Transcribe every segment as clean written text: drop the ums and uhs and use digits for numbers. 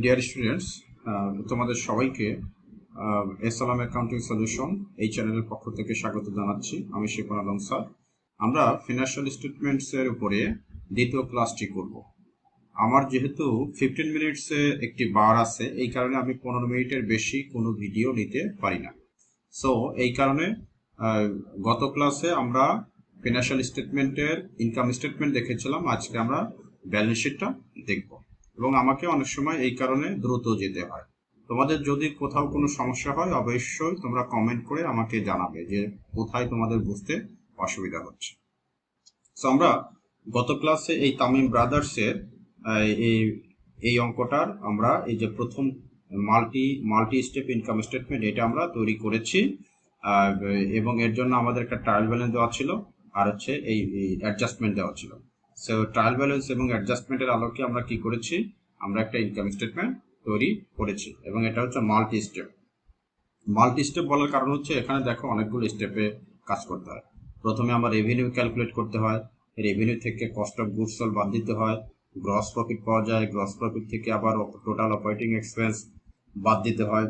Dear students, তোমাদের সবাইকে SLM accounting solution এই চ্যানেলের পক্ষ থেকে স্বাগত জানাচ্ছি। আমি শিপন আলম স্যার। আমরা ফিনান্সিয়াল স্টেটমেন্টসের উপরে দ্বিতীয় ক্লাসটি করব। আমার যেহেতু 15 মিনিটসে একটি বার আছে, এই কারণে আমি 15 মিনিটের বেশি কোনো ভিডিও নিতে পারি না। সো এই কারণে গত ক্লাসে আমরা ফিনান্সিয়াল স্টেটমেন্টের ইনকাম স্টেটমেন্ট দেখেছিলাম, আজকে আমরা ব্যালেন্স শিটটা দেখব এবং আমাকে অনেক সময় এই কারণে দ্রুত যেতে হয়। তোমাদের যদি কোথাও কোনো সমস্যা হয় অবশ্যই তোমরা কমেন্ট করে আমাকে জানাবে যে কোথায় তোমাদের বুঝতে অসুবিধা হচ্ছে। সো আমরা গত ক্লাসে এই তামিম ব্রাদার্সের এই এই অঙ্কটার আমরা এই যে প্রথম মাল্টি স্টেপ ইনকাম স্টেটমেন্ট এটা আমরা তৈরি করেছি, এবং এর জন্য আমাদের একটা ট্রায়াল ব্যালেন্স দেওয়া ছিল আর হচ্ছে এই অ্যাডজাস্টমেন্ট দেওয়া ছিল। সো ট্রায়াল ব্যালেন্স এবং অ্যাডজাস্টমেন্টের আলোকে আমরা কি করেছি, আমরা একটা ইনকাম স্টেটমেন্ট তৈরি করেছি এবং এটা হচ্ছে মাল্টি স্টেপ বলার কারণ হচ্ছে এখানে দেখো অনেকগুলো স্টেপে কাজ করতে হয়। প্রথমে আমার রেভিনিউ ক্যালকুলেট করতে হয়, রেভিনিউ থেকে কস্ট অফ গুডস সোল্ড বাদ দিতে হয়, গ্রস প্রফিট পাওয়া যায়, গ্রস প্রফিট থেকে আবার টোটাল অপারেটিং এক্সপেন্স বাদ দিতে হয়।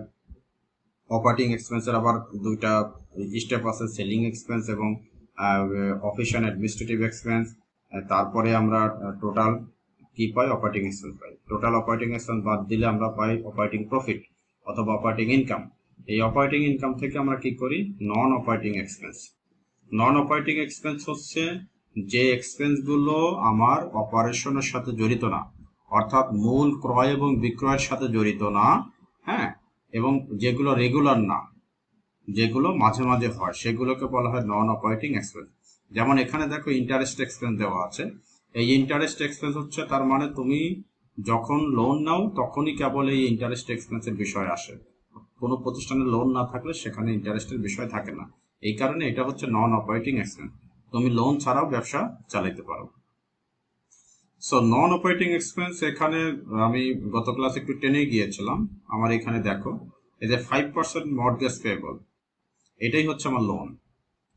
অপারেটিং এক্সপেন্সের আবার দুইটা স্টেপ আছে, সেলিং এক্সপেন্স এবং অফিস অ্যান্ড অ্যাডমিনিস্ট্রেটিভ এক্সপেন্স। তারপরে আমরা টোটাল কি পাই, অপারেটিং এক্সপেন্স পাই। টোটাল অপারেটিং এক্সপেন্স বাদ দিলে আমরা পাই অপারেটিং প্রফিট অথবা অপারেটিং ইনকাম। এই অপারেটিং ইনকাম থেকে আমরা কি করি, নন অপারেটিং এক্সপেন্স হচ্ছে যে এক্সপেন্সগুলো আমার অপারেশনের সাথে জড়িত না, অর্থাৎ মূল ক্রয় এবং বিক্রয়ের সাথে জড়িত না, হ্যাঁ, এবং যেগুলো রেগুলার না, যেগুলো মাঝে মাঝে হয়, সেগুলোকে বলা হয় নন অপারেটিং এক্সপেন্স। যেমন এখানে দেখো ইন্টারেস্ট এক্সপেন্স দেওয়া আছে। এই ইন্টারেস্ট এক্সপেন্স হচ্ছে তার মানে তুমি যখন লোন নাও তখনই কেবল এই ইন্টারেস্ট এক্সপেন্সের বিষয় আসে। কোনো প্রতিষ্ঠানে লোন না থাকলে সেখানে ইন্টারেস্টের বিষয় থাকে না, এই কারণে এটা হচ্ছে নন অপারেটিং এক্সপেন্স। তুমি লোন ছাড়াও ব্যবসা চালাতে পারো। সো নন অপারেটিং এক্সপেন্স এখানে আমি গত ক্লাসে একটু টেনে গিয়েছিলাম। আমার এখানে দেখো এই যে 5% মর্টগেজ পেয়েবল, এটাই হচ্ছে আমার লোন।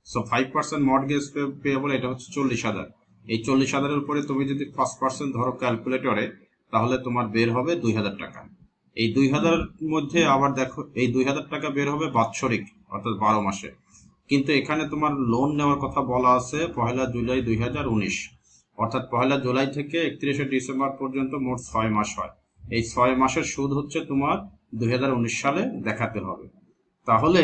সো 5% মর্টগেজ পেয়েবল এটা হচ্ছে 40,000। এই 40,000-এর উপরে তুমি যদি 5% ধরো ক্যালকুলেটরে, তাহলে তোমার বের হবে 2,000 টাকা। এই 2,000 মধ্যে আবার দেখো এই 2,000 টাকা বের হবে বাৎসরিক, অর্থাৎ 12 মাসে। কিন্তু এখানে তোমার লোন নেওয়ার কথা বলা আছে 1 জুলাই 2019, অর্থাৎ 1 জুলাই থেকে 31 ডিসেম্বর পর্যন্ত মোট 6 মাস হয়। এই 6 মাসের সুদ হচ্ছে তোমার 2019 সালে দেখাতে হবে। তাহলে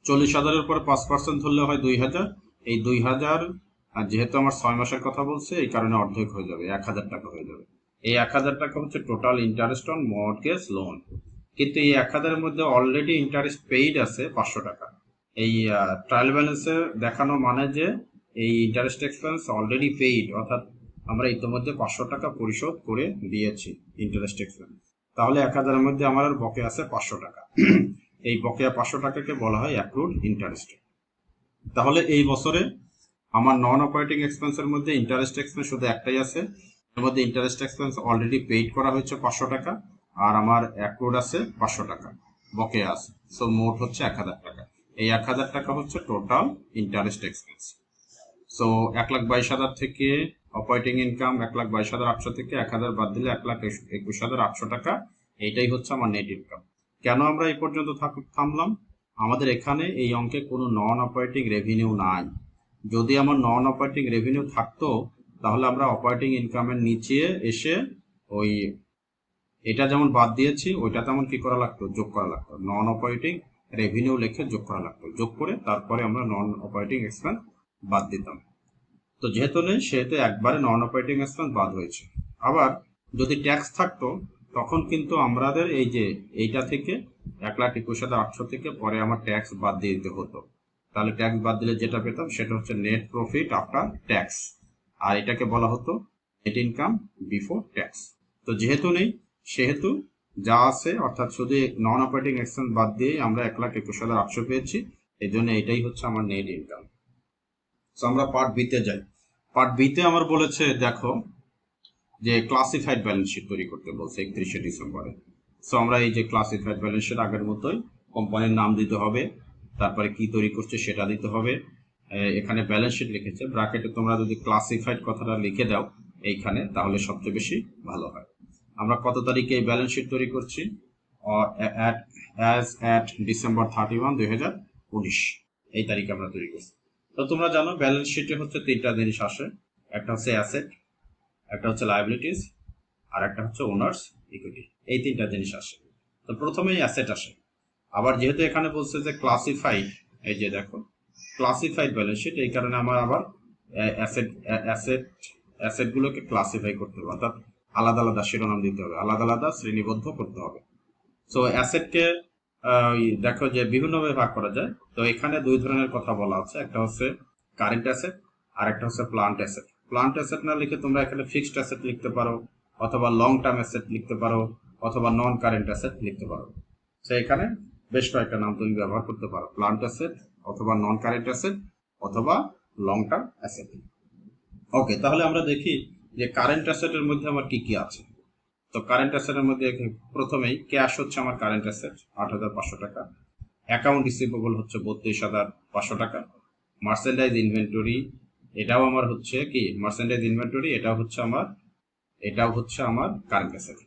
40,000-এর উপরে 5% ধরলে হয় 2,000। এই 2,000 যেহেতু আমার 6 মাসের কথা বলছে, এই কারণে অর্ধেক হয়ে যাবে, 1,000 টাকা হয়ে যাবে। এই 1,000 টাকা হচ্ছে total interest on mortgage loan. কিন্তু এই 1,000-এর মধ্যে অলরেডি ইন্টারেস্ট পেইড আছে 500 টাকা। এই ট্রায়াল ব্যালেন্সে দেখানো মানে যে এই ইন্টারেস্ট এক্সপেন্স অলরেডি পেইড, অর্থাৎ আমরা ইতিমধ্যে 500 টাকা পরিশোধ করে দিয়েছি ইন্টারেস্ট এক্সপেন্স। তাহলে 1,000-এর মধ্যে আমার বকেয়া আছে 500 টাকা। এই বকেয়া 500 টাকাকে বলা হয় অ্যাক্রুড ইন্টারেস্ট। তাহলে এই বছরে আমার নন অপারেটিং এক্সপেন্সের মধ্যে ইন্টারেস্ট এক্সপেন্স শুধু একটাই আছে, এর মধ্যে ইন্টারেস্ট এক্সপেন্স অলরেডি পেইড করা হয়েছে 500 টাকা, আর আমার অ্যাক্রুড আছে 500 টাকা, বকেয়া আছে। সো মোট হচ্ছে 1,000 টাকা। এই 1,000 টাকা হচ্ছে টোটাল ইন্টারেস্ট এক্সপেন্স। সো 1,22,000 থেকে অপারেটিং ইনকাম 1,22,800 থেকে 1,000 বাদ দিলে 1,21,800 টাকা, এইটাই হচ্ছে আমার নেট ইনকাম। কেন আমরা এই পর্যন্ত থামলাম? আমাদের এখানে এই অঙ্কে কোনো নন অপারেটিং রেভিনিউ নাই। যদি আমার নন অপারেটিং রেভিনিউ থাকতো তাহলে আমরা অপারেটিং ইনকামের নিচে এসে ওই এটা যেমন বাদ দিয়েছি ওইটা তেমন কি করা লাগতো, যোগ করা লাগতো। নন অপারেটিং রেভিনিউ লিখে যোগ করা লাগতো, যোগ করে তারপরে আমরা নন অপারেটিং এক্সপেন্স বাদ দিতাম। তো যেহেতু নেই সেহেতু একবারে নন অপারেটিং এক্সপেন্স বাদ হয়েছে। আবার যদি ট্যাক্স থাকতো তখন কিন্তু আমাদের এই যে এইটা থেকে 1,21,800 থেকে পরে আমার ট্যাক্স বাদ দিয়ে দিতে হতো। তাহলে ট্যাক্স বাদ দিলে যেটা পেতাম সেটা হচ্ছে নেট প্রফিট আফটার ট্যাক্স, আর এটাকে বলা হতো নেট ইনকাম বিফোর ট্যাক্স। তো যেহেতু নেই সেহেতু যা আছে অর্থাৎ শুধু নন অপারেটিং এক্সপেন্স বাদ দিয়ে আমরা 1,21,800 পেয়েছি, এই জন্য এটাই হচ্ছে আমার নেট ইনকাম। আমরা পার্ট বিতে যাই। পার্ট বিতে আমার বলেছে দেখো যে ক্লাসিফাইড ব্যালেন্স শিট তৈরি করতে বলছে 31 ডিসেম্বরে। সো আমরা এই যে ক্লাসিফাইড ব্যালেন্স শিট আগের মতোই কোম্পানির নাম দিতে হবে, তারপরে কি তৈরি করছে সেটা দিতে হবে। এখানে ব্যালেন্স শিট লিখেছে, ব্র্যাকেটে তোমরা যদি ক্লাসিফাইড কথাটা লিখে দাও এইখানে তাহলে সবচেয়ে বেশি ভালো হয়। আমরা কত তারিখে এই ব্যালেন্স শিট তৈরি করছি? অ্যাট ডিসেম্বর 31, 2019 এই তারিখে আমরা তৈরি করছি। তো তোমরা জানো ব্যালেন্স শিটে হচ্ছে তিনটা জিনিস আসে, একটা হচ্ছে অ্যাসেট, একটা হচ্ছে লায়াবিলিটিস, আর একটা হচ্ছে ওনার্স ইকুইটি। এই তিনটা জিনিস আসে। তো প্রথমেই অ্যাসেট আসে। আবার যেহেতু এখানে বলছে যে ক্লাসিফাইড, এই যে দেখো ক্লাসিফাইড ব্যালেন্স শিট, এই কারণে আমার আবার অ্যাসেটগুলোকে ক্লাসিফাই করতে হবে, অর্থাৎ আলাদা আলাদা শিরোনাম দিতে হবে, আলাদা আলাদা শ্রেণীবদ্ধ করতে হবে। সো অ্যাসেটকে দেখো যে বিভিন্নভাবে ভাগ করা যায়। তো এখানে দুই ধরনের কথা বলা আছে, একটা হচ্ছে কারেন্ট অ্যাসেট আর একটা হচ্ছে প্লান্ট অ্যাসেট। প্লান্ট অ্যাসেট না লিখে তোমরা এখানে ফিক্সড অ্যাসেট লিখতে পারো, অথবা লং টার্ম অ্যাসেট লিখতে পারো, অথবা নন কারেন্ট অ্যাসেট লিখতে পারো। তো এখানে বেশ কয়েকটা নাম তুমি ব্যবহার করতে পারো, প্লান্ট অ্যাসেট, অথবা নন কারেন্ট অ্যাসেট, অথবা লং টার্ম অ্যাসেট। ওকে, তাহলে আমরা দেখি যে কারেন্ট অ্যাসেটের মধ্যে আমার কি কি আছে। তো কারেন্ট অ্যাসেটের মধ্যে প্রথমেই ক্যাশ হচ্ছে আমার কারেন্ট অ্যাসেট 8,500 টাকা, অ্যাকাউন্ট রিসিভেবল হচ্ছে 32,500 টাকা, মার্চেন্ডাইজ ইনভেন্টরি এটাও আমার হচ্ছে কি মার্চেন্ডাইজ ইনভেন্টরি, এটাও হচ্ছে আমার কারেন্ট অ্যাসেট।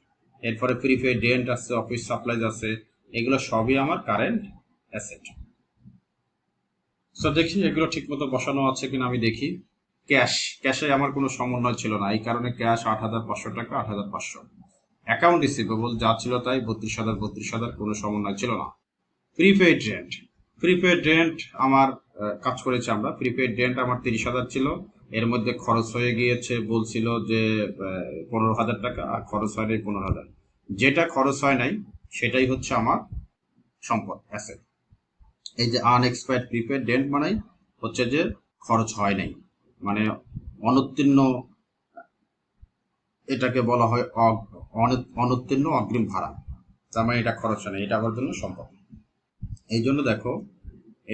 এরপরে প্রিপেড রেন্ট আছে, অফিস সাপ্লাইজ আছে, এগুলো সবই আমার কারেন্ট অ্যাসেট। সো দেখি এগুলো ঠিক মতো বসানো আছে কিনা আমি দেখি। ক্যাশে আমার কোনো সমন্বয় ছিল না, এই কারণে ক্যাশ 8,500 টাকা, 8,500। অ্যাকাউন্ট রিসিভেবল যা ছিল তাই 32,000, কোনো সমন্বয় ছিল না। প্রিপেড রেন্ট আমার কাজ করেছে আমরা। প্রিপেড রেন্ট আমার 30,000 ছিল, এর মধ্যে খরচ হয়ে গিয়েছে বলছিল যে 15,000 টাকা, আর খরচ হয় নাই 15,000। যেটা খরচ হয় নাই সেটাই হচ্ছে আমার সম্পদ, অ্যাসেট। এই যে আনএক্সপায়ার্ড প্রিপেড রেন্ট মানে হচ্ছে যে খরচ হয় নাই, মানে অনুত্তীর্ণ, এটাকে বলা হয় অনুত্তীর্ণ অগ্রিম ভাড়া, তার মানে এটা খরচ হয় না, এটা আমার জন্য সম্পদ। এই জন্য দেখো,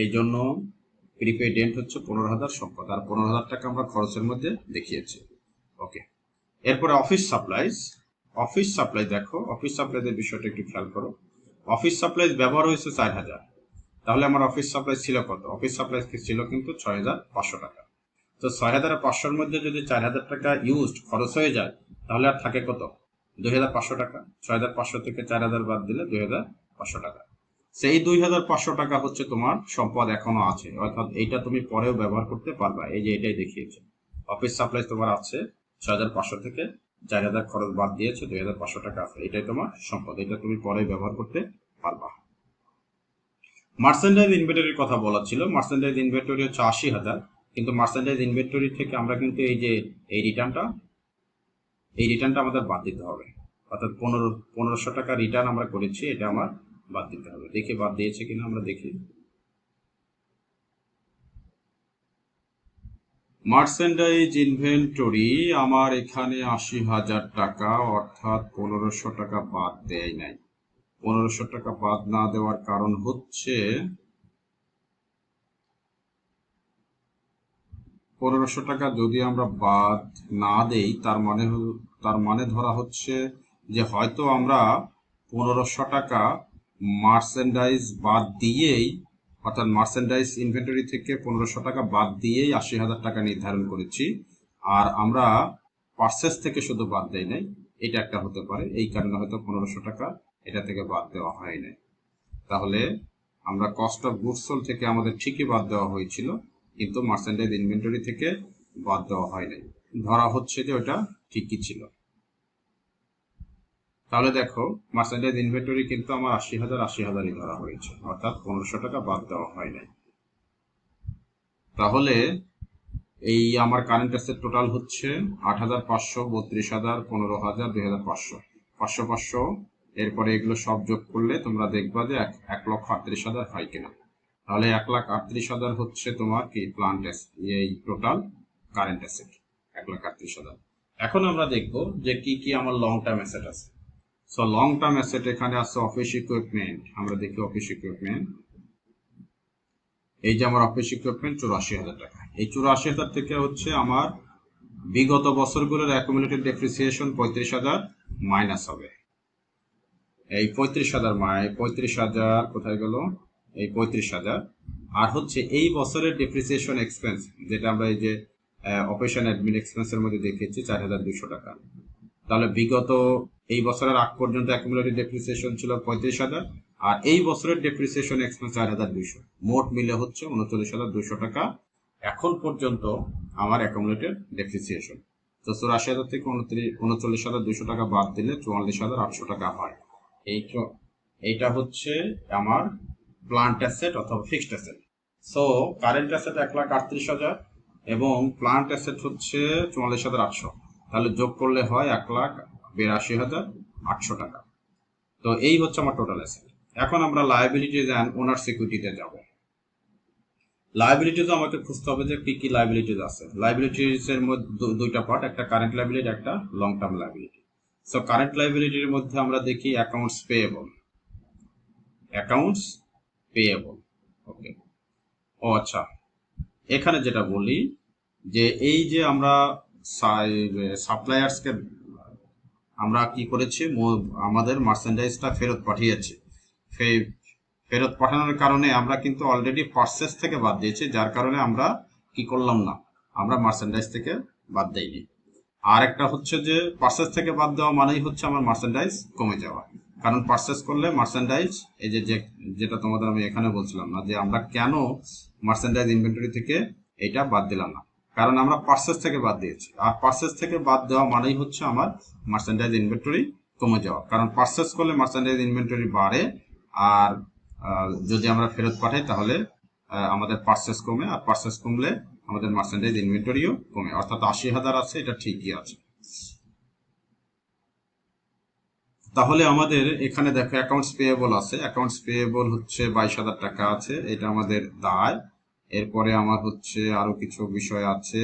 এই জন্য প্রিপেড রেন্ট হচ্ছে 15,000 সম্পদ, আর 15,000 টাকা আমরা খরচের মধ্যে দেখিয়েছি। ওকে, এরপরে অফিস সাপ্লাই দেখো, অফিস সাপ্লাইজের বিষয়টা একটু খেয়াল করো। অফিস সাপ্লাইজ ব্যবহার হয়েছে 4,000, তাহলে আমার অফিস সাপ্লাইজ ছিল কত? অফিস সাপ্লাইজ ছিল কিন্তু 6,500 টাকা। তো 6,500-র মধ্যে যদি 4,000 টাকা ইউজড খরচ হয়ে যায়, তাহলে আর থাকে কত? 2,500 টাকা। 6,500 থেকে 4,000 বাদ দিলে 2,500 টাকা। সেই 2,500 টাকা হচ্ছে তোমার সম্পদ, এখনো আছে, অর্থাৎ এইটা তুমি পরেও ব্যবহার করতে পারবা। এই যে এটাই দেখিয়েছে, অফিস সাপ্লাইজ তোমার আছে 6,500 থেকে 4,000 খরচ বাদ দিয়েছে, 2,500 টাকা আছে, এটাই তোমার সম্পদ, এটা তুমি পরে ব্যবহার করতে পারবা। মার্চেন্ডাইজ ইনভেন্টরির কথা বলা ছিল। মার্চেন্ডাইজ ইনভেন্টরি হচ্ছে 80,000, কিন্তু মার্চেন্ডাইজ ইনভেন্টরি থেকে আমরা কিন্তু এই রিটার্নটা আমাদের বাদ দিতে হবে, অর্থাৎ 1500 টাকা রিটার্ন আমরা করেছি, এটা আমার বাদ দিতে হবে। দেখি বাদ দিয়েছে কিনা আমরা দেখি। মার্চেন্ডাইজ ইনভেন্টরি আমার এখানে 80,000 টাকা, অর্থাৎ 1500 টাকা বাদ দেয় নাই। 1500 টাকা বাদ না দেওয়ার কারণ হচ্ছে 1500 টাকা যদি আমরা বাদ না দেই, তার মানে ধরা হচ্ছে যে হয়তো আমরা 1500 টাকা মার্চেন্ডাইজ বাদ দিয়েই, অর্থাৎ মার্চেন্ডাইজ ইনভেন্টরি থেকে 1500 টাকা বাদ দিয়েই 80,000 টাকা নির্ধারণ করেছি, আর আমরা পারচেস থেকে শুধু বাদ দেই নাই, এটা একটা হতে পারে। এই কারণে হয়তো 1500 টাকা এটা থেকে বাদ দেওয়া হয় নাই। তাহলে আমরা কস্ট অফ গুডস সোল্ড থেকে আমাদের ঠিকই বাদ দেওয়া হয়েছিল, কিন্তু মার্চেন্ডাইজ ইনভেন্টরি থেকে বাদ দেওয়া হয় নাই, ধরা হচ্ছে যে ওটা ঠিকই ছিল। তাহলে দেখো, মার্চেন্ডাইজ ইনভেন্টরি কিন্তু আমার 80,000ই ধরা হয়েছে, অর্থাৎ 1500 টাকা বাদ দেওয়া হয় নাই। তাহলে এই আমার কারেন্ট অ্যাসেট টোটাল হচ্ছে 8,500, 32,000, 15,000, 2,500, 500 500। এরপরে এগুলো সব যোগ করলে তোমরা দেখবা যে 1,38,000 হয় কিনা। তাহলে 1,38,000 হচ্ছে তোমার কি প্লান্ট এই টোটাল কারেন্ট অ্যাসেট 1,38,000। এখন আমরা দেখব যে কি কি আমার লং টার্ম অ্যাসেট আছে। সো লং টার্ম অ্যাসেট এখানে আছে অফিস ইকুইপমেন্ট। আমরা দেখি অফিস ইকুইপমেন্ট, এই যে আমার অফিস ইকুইপমেন্ট 84,000 টাকা। এই 84,000 থেকে হচ্ছে আমার বিগত বছরগুলোর অ্যাকুমুলেটেড ডেপ্রিসিয়েশন 35,000 মাইনাস হবে। এই 35,000 কোথায় গেল? এই 35,000, আর হচ্ছে এই বছরের ডেপ্রিসিয়েশন এক্সপেন্স, যেটা আমরা এই যে অপারেশন অ্যাডমিন এক্সপেন্সের মধ্যে দেখেছি 4,200 টাকা। তাহলে বিগত এই বছরের আগ পর্যন্ত অ্যাকুমুলেটেড ডেপ্রিসিয়েশন ছিল 35,000, আর এই বছরের ডেপ্রিসিয়েশন এক্সপেন্স 4,200, মোট মিলে হচ্ছে 39,200 টাকা এখন পর্যন্ত আমার অ্যাকুমুলেটেড ডেপ্রিসিয়েশন। তো 84,000 থেকে 39,200 টাকা বাদ দিলে 44,800 টাকা হয়। এইটা হচ্ছে আমার প্লান্ট অ্যাসেট অথবা fixed asset. So current asset 1,38,000 এবং প্লান্ট অ্যাসেট হচ্ছে 44,800, তাহলে যোগ করলে হয় 1,82,800 টাকা। তো এই হচ্ছে আমার টোটাল অ্যাসেট। এখন আমরা লায়াবিলিটিজ অ্যান্ড ওনার সিকিউরিটিতে যাব। লায়াবিলিটিজ আমাকে খুঁজতে হবে যে কি কি লায়াবিলিটিজ আছে। লায়াবিলিটিজ এর মধ্যে দুইটা পার্ট, একটা কারেন্ট লায়াবিলিটি, একটা long term liability. So current লায়াবিলিটির মধ্যে আমরা দেখি accounts payable. Accounts payable, okay. ও আচ্ছা, এখানে যেটা বলি যে এই যে আমরা সাপ্লায়ার্সকে আমরা কি করেছি, আমাদের মার্চেন্ডাইজটা ফেরত পাঠিয়েছি। ফেরত পাঠানোর কারণে আমরা কিন্তু অলরেডি পার্সেস থেকে বাদ দিয়েছি, যার কারণে আমরা কি করলাম না, আমরা মার্চেন্ডাইজ থেকে বাদ দেইনি। আর একটা হচ্ছে যে পার্সেস থেকে বাদ দেওয়া মানেই হচ্ছে আমার মার্চেন্ডাইজ কমে যাওয়া, কারণ পার্সেস করলে মার্চেন্ডাইজ এই যে যেটা তোমাদের আমি এখানে বলছিলাম না যে আমরা কেন মার্চেন্ডাইজ ইনভেন্টরি থেকে এটা বাদ দিলাম না, কারণ আমরা পার্সেস থেকে বাদ দিয়েছি। আর পার্সেস থেকে বাদ দেওয়া মানেই হচ্ছে আমার মার্চেন্ডাইজ ইনভেন্টরি কমে যাওয়া, কারণ পার্সেস করলে মার্চেন্ডাইজ ইনভেন্টরি বাড়ে, আর যদি আমরা ফেরত পাঠাই তাহলে আমাদের পার্সেস কমে, আর পার্সেস কমলে আমাদের মার্চেন্ডাইজ ইনভেন্টরিও কমে, অর্থাৎ 80,000 আছে, এটা ঠিকই আছে। তাহলে আমাদের এখানে দেখো অ্যাকাউন্টস পেয়েবল আছে, অ্যাকাউন্টস পেয়েবল হচ্ছে 22,000 টাকা আছে, এটা আমাদের দায়। এরপরে আমার হচ্ছে আরো কিছু বিষয় আছে,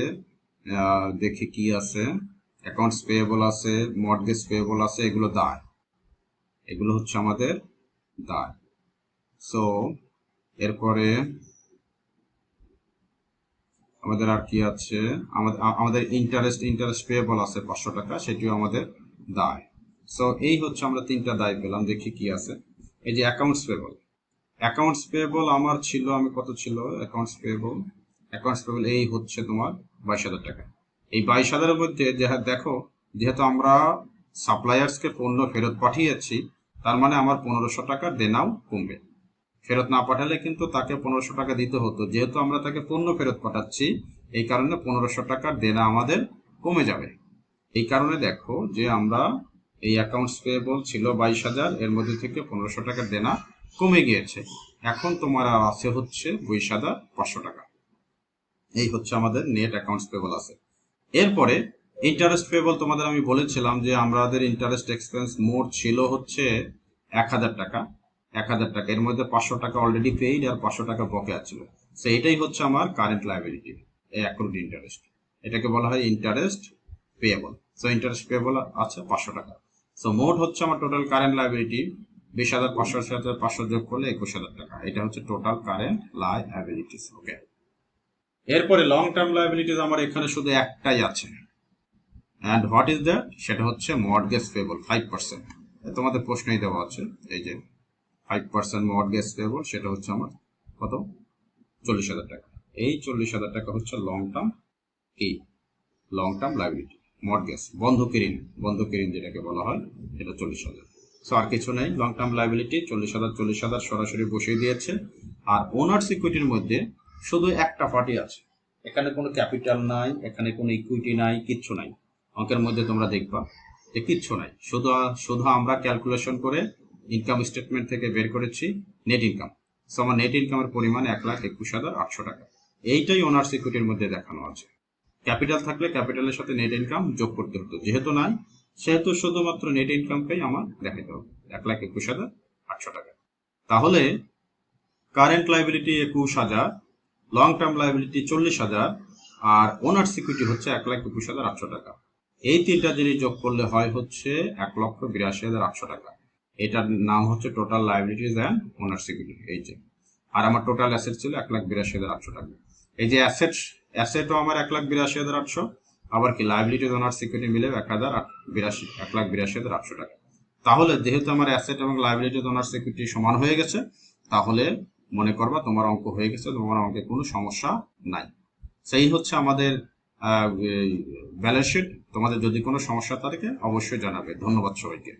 দেখি কি আছে। অ্যাকাউন্টস পেয়েবল আছে, মর্টগেজ পেয়েবল আছে, এগুলো দায়, এগুলো হচ্ছে আমাদের দায়। সো এরপরে আমাদের আর কি আছে, আমাদের ইন্টারেস্ট পেয়েবল আছে 500 টাকা, সেটিও আমাদের দায়। সো এই হচ্ছে আমরা তিনটা দায় পেলাম। দেখি কি আছে। এই যে অ্যাকাউন্টস পেয়েবল, অ্যাকাউন্টস পেয়েবল আমার ছিল, আমি কত ছিল অ্যাকাউন্টস পেয়েবল, এই হচ্ছে তোমার 22,000 টাকা। এই 22,000-এর মধ্যে দেখো, যেহেতু আমরা সাপ্লায়ার্সকে পণ্য ফেরত পাঠিয়েছি, তার মানে আমার 1,500 টাকার দেনাও কমবে। ফেরত না পাঠালে কিন্তু তাকে 1,500 টাকা দিতে হতো, যেহেতু আমরা তাকে পণ্য ফেরত পাঠাচ্ছি এই কারণে 1,500 টাকার দেনা আমাদের কমে যাবে। এই কারণে দেখো যে আমরা এই অ্যাকাউন্টস পেয়েবল ছিল 22,000, এর মধ্যে থেকে 1,500 টাকার দেনা কমে গিয়েছে। এখন তোমার আর আছে হচ্ছে 22,500 টাকা। এই হচ্ছে আমাদের নেট অ্যাকাউন্টস পেয়েবল আছে। এরপরে ইন্টারেস্ট পেয়েবল, তোমাদের আমি বলেছিলাম যে আমাদের ইন্টারেস্ট এক্সপেন্স মোট ছিল হচ্ছে 1,000 টাকা। 1,000 টাকা, এর মধ্যে 500 টাকা অলরেডি পেইড আর 500 টাকা বকেয়া ছিল। সো এটাই হচ্ছে আমার কারেন্ট লায়াবিলিটি, অ্যাক্রুড ইন্টারেস্ট, এটাকে বলা হয় interest payable. So interest payable আছে 500 টাকা। সো মোট হচ্ছে আমার টোটাল কারেন্ট লায়াবিলিটি 20,500 সাথে 500 যোগ করলে 21,000 টাকা। এটা হচ্ছে টোটাল কারেন্ট লায়াবিলিটিস, ওকে। এরপরে লং টার্ম লায়াবিলিটিস আমার এখানে শুধু একটাই আছে, অ্যান্ড হোয়াট ইজ দ্যাট, সেটা হচ্ছে মর্টগেজ পেয়েবল 5%। তোমাদের প্রশ্নই দেওয়া আছে, এই যে 5% মর্টগেজ পেয়েবল, সেটা হচ্ছে আমার কত, 40,000 টাকা। এই 40,000 টাকা হচ্ছে লং টার্ম কি, লং টার্ম লায়াবিলিটি, মর্টগেজ, বন্ধকি ঋণ যেটাকে বলা হয়, এটা 40,000। সো আর কিছু নেই, লং টার্ম লায়াবিলিটি 40,000 সরাসরি বসিয়ে দিয়েছে। আর ওনার সিকিউরিটির মধ্যে শুধু একটা পার্টি আছে, এখানে কোনো ক্যাপিটাল নাই, এখানে কোনো ইকুইটি নাই, কিচ্ছু নাই। অঙ্কের মধ্যে তোমরা দেখবা যে কিচ্ছু নাই, শুধু আমরা ক্যালকুলেশন করে ইনকাম স্টেটমেন্ট থেকে বের করেছি নেট ইনকাম। সো আমার নেট ইনকামের পরিমাণ 1,21,800 টাকা। এইটাই ওনার সিকিউরিটির মধ্যে দেখানো আছে। ক্যাপিটাল থাকলে ক্যাপিটালের সাথে নেট ইনকাম যোগ করতে হতো, যেহেতু নাই সেহেতু শুধুমাত্র নেট ইনকামকেই আমার দেখাতে হবে 1,21,800 টাকা। তাহলে current liability 21,000, long term liability 40,000, আর ওনার সিকিউরিটি হচ্ছে 1,21,800 টাকা। এই তিনটা জিনিস যোগ করলে হয় হচ্ছে 1,82,800 টাকা। এটার নাম হচ্ছে টোটাল লায়াবিলিটিজ অ্যান্ড ওনার সিকিউরিটি। এই যে, আর আমার টোটাল অ্যাসেট ছিল 1,82,800 টাকা। এই যে অ্যাসেটও আমার 1,82,800, আবার কি লায়াবিলিটিজ ওনার সিকিউরিটি মিলে 1,82,800 টাকা। তাহলে যেহেতু আমার অ্যাসেট এবং লায়াবিলিটিজ ওনার সিকিউরিটি সমান হয়ে গেছে, তাহলে মনে করবা তোমার অঙ্ক হয়ে গেছে, তোমার অঙ্কে কোনো সমস্যা নাই। সেই হচ্ছে আমাদের ব্যালেন্স শিট। তোমাদের যদি কোনো সমস্যা থাকে অবশ্যই জানাবে। ধন্যবাদ সবাইকে।